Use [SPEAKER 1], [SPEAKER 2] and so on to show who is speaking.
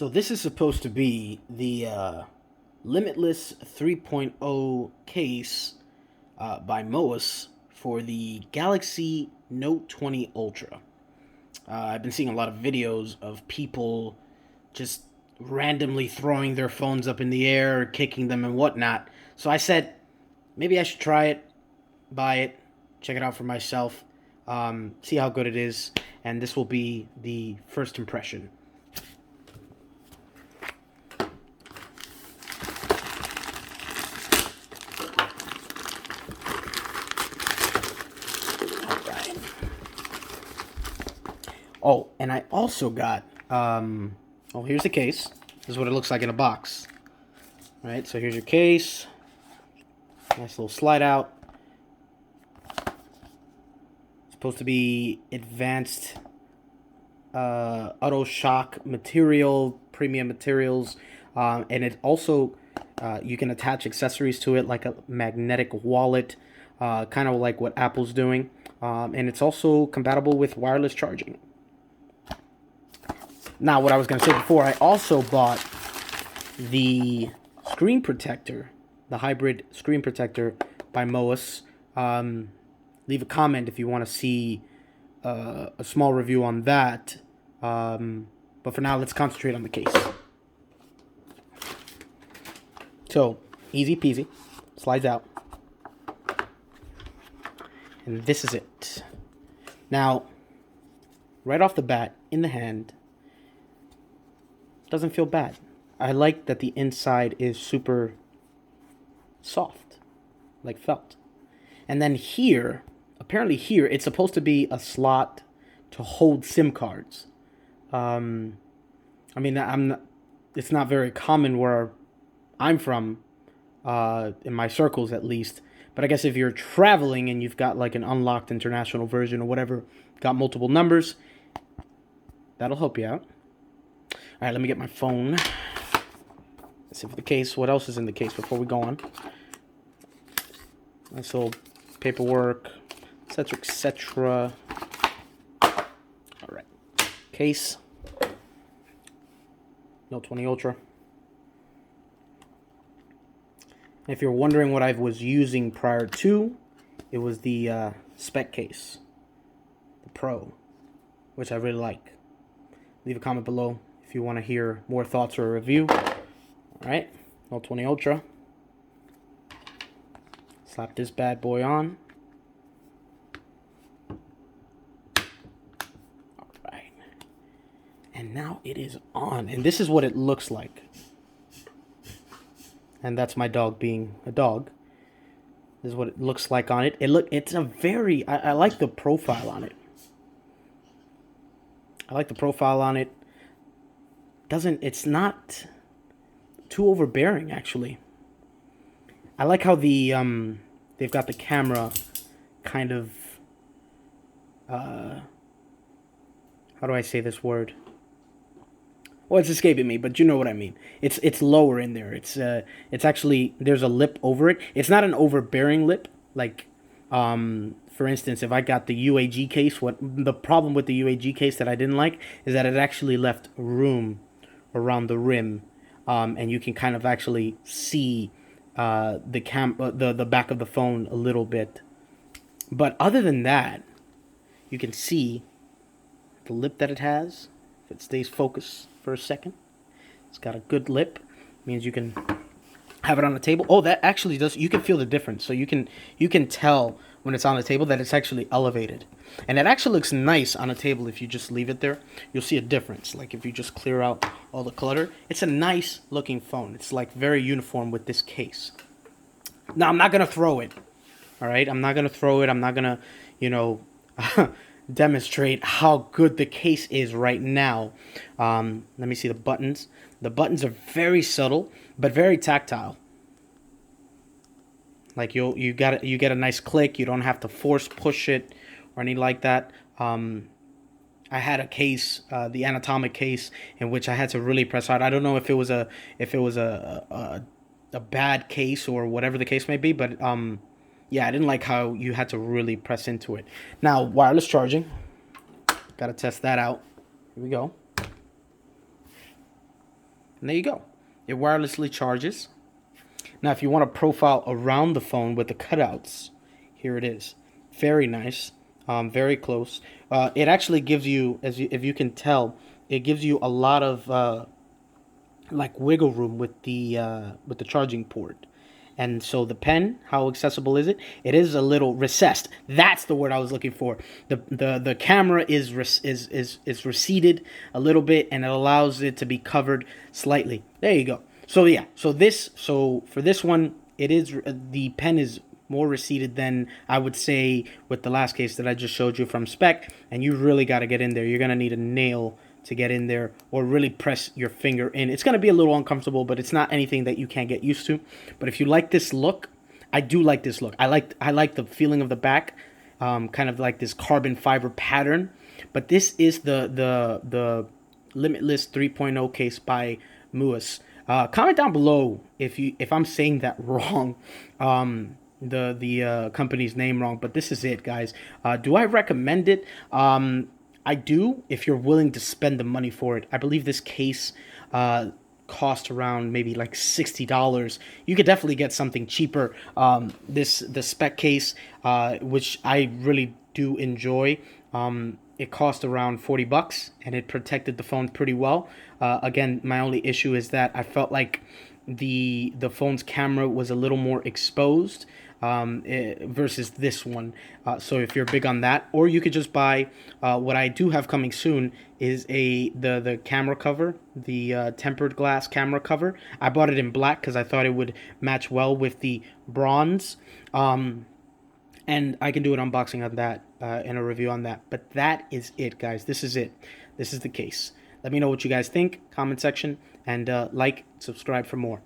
[SPEAKER 1] So this is supposed to be the Limitless 3.0 case by Mous for the Galaxy Note 20 Ultra. I've been seeing a lot of videos of people just randomly throwing their phones up in the air, kicking them and whatnot. So I said, maybe I should try it, buy it, check it out for myself, see how good it is, and this will be the first impression. Oh, and I also got, here's the case. This is what it looks like in a box. All right, so here's your case. Nice little slide out. It's supposed to be advanced auto shock material, premium materials. And it also, you can attach accessories to it like a magnetic wallet, kind of like what Apple's doing. And it's also compatible with wireless charging. Now, what I was going to say before, I also bought the screen protector, the hybrid screen protector by Mous. Leave a comment if you want to see a small review on that. But for now, let's concentrate on the case. So, easy peasy. Slides out. And this is it. Now, right off the bat, in the hand, doesn't feel bad. I like that the inside is super soft, like felt. And then here, apparently here, it's supposed to be a slot to hold SIM cards. It's not very common where I'm from, in my circles at least. But I guess if you're traveling and you've got like an unlocked international version or whatever, got multiple numbers, that'll help you out. All right, let me get my phone. Let's see for the case. What else is in the case before we go on? Nice little paperwork, etc., etc. All right, case. Note 20 Ultra. And if you're wondering what I was using prior to, it was the spec case, the Pro, which I really like. Leave a comment below if you want to hear more thoughts or a review. Alright, Note 20 Ultra. Slap this bad boy on. Alright. And now it is on. And this is what it looks like. And that's my dog being a dog. This is what it looks like on it. It's a very, I like the profile on it. I like the profile on it. It's not too overbearing, actually. I like how they've got the camera kind of, how do I say this word? Well, it's escaping me, but you know what I mean. It's lower in there. It's actually, there's a lip over it. It's not an overbearing lip, like, for instance, if I got the UAG case, the problem with the UAG case that I didn't like is that it actually left room around the rim, and you can kind of actually see the back of the phone a little bit. But other than that, you can see the lip that it has. If it stays focused for a second, it's got a good lip. Means you can have it on the table. Oh, that actually does. You can feel the difference. So you can tell when it's on the table that it's actually elevated, and it actually looks nice on a table. If you just leave it there, you'll see a difference. Like if you just clear out all the clutter, it's a nice looking phone. It's like very uniform with this case. Now I'm not gonna throw it. All right, I'm not gonna throw it. I'm not gonna, demonstrate how good the case is right now. Let me see the buttons. The buttons are very subtle but very tactile. Like you get a nice click. You don't have to force push it or anything like that. I had a case, the anatomic case, in which I had to really press hard. I don't know if it was a bad case or whatever the case may be, but yeah, I didn't like how you had to really press into it. Now, wireless charging. Got to test that out. Here we go. And there you go. It wirelessly charges. Now, if you want to profile around the phone with the cutouts, here it is. Very nice. Very close. It actually gives you, if you can tell, it gives you a lot of like wiggle room with the charging port. And so the pen, how accessible is it? It is a little recessed. That's the word I was looking for. The camera is receded a little bit, and it allows it to be covered slightly. There you go. So yeah, so for this one, it is the pen is more receded than I would say with the last case that I just showed you from Spec, and you really got to get in there. You're gonna need a nail to get in there or really press your finger in. It's going to be a little uncomfortable, but it's not anything that you can't get used to. But if you like this look, I do like this look. I like the feeling of the back, kind of like this carbon fiber pattern. But this is the Limitless 3.0 case by Mous. Comment down below if I'm saying that wrong. The company's name wrong, but this is it, guys. Do I recommend it? I do, if you're willing to spend the money for it. I believe this case cost around maybe like $60. You could definitely get something cheaper. The Spec case, which I really do enjoy. It cost around $40, and it protected the phone pretty well. Again, my only issue is that I felt like the phone's camera was a little more exposed versus this one. So if you're big on that, or you could just buy what I do have coming soon is the camera cover, the tempered glass camera cover. I bought it in black because I thought it would match well with the bronze. And I can do an unboxing on that and a review on that. But that is it, guys. This is it. This is the case. Let me know what you guys think. Comment section. And like, subscribe for more.